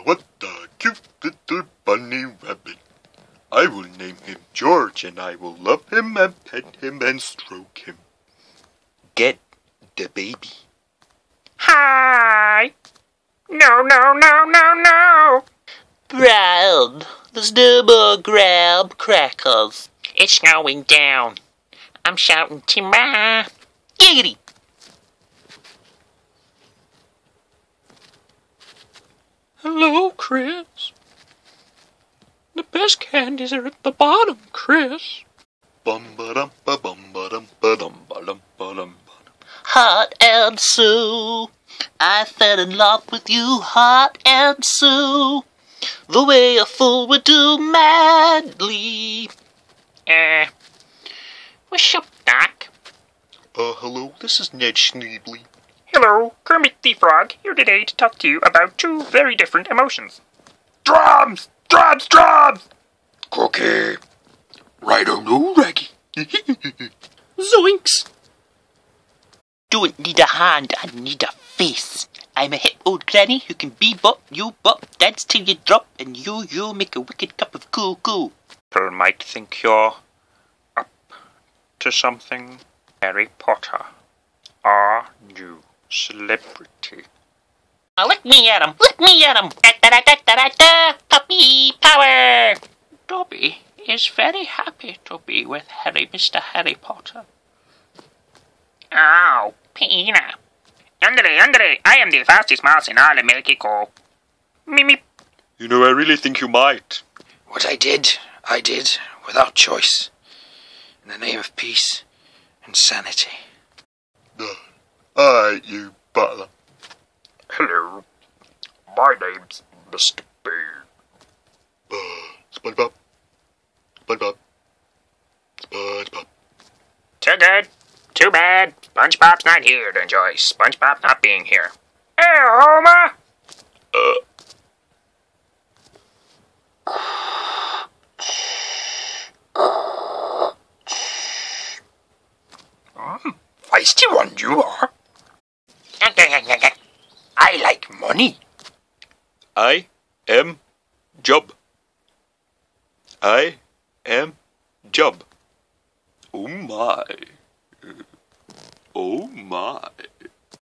what a cute little bunny rabbit. I will name him George, and I will love him and pet him and stroke him. Get the baby. Hi! No, no, no, no, no! Brown, there's no more graham crackers. It's going down. I'm shouting timber. Giggity! Hello, Chris. The best candies are at the bottom, Chris. Bum-ba-dum-ba-bum-ba-dum-ba-dum-ba-dum. Heart and Sue, I fell in love with you, Heart and Sue. The way a fool would do madly. What's up, Doc? Hello, this is Ned Schneebly. Hello, Kermit the Frog, here today to talk to you about two very different emotions. Drums! Drums! Drums! Croquet. Right on, no raggy. Zoinks! Don't need a hand, I need a face. I'm a hip old granny who can bebop, you bop, dance till you drop, and you make a wicked cup of cocoa. People might think you're up to something. Harry Potter, our new celebrity. Look me at him, look me at him. Da-da-da-da-da-da, puppy power. Dobby is very happy to be with Mr. Harry Potter. Ow, Peanut. Yandere, I am the fastest mouse in all of Mexico. Meep. You know, I really think you might. What I did without choice. In the name of peace and sanity. Aye, you butler. Hello, my name's Mr. Bean. SpongeBob. SpongeBob. SpongeBob. Too good, too bad. SpongeBob's not here to enjoy SpongeBob not being here. Hey, Homer! Feisty one you are. I like money. I am Job. I am Job. Oh my. Oh my.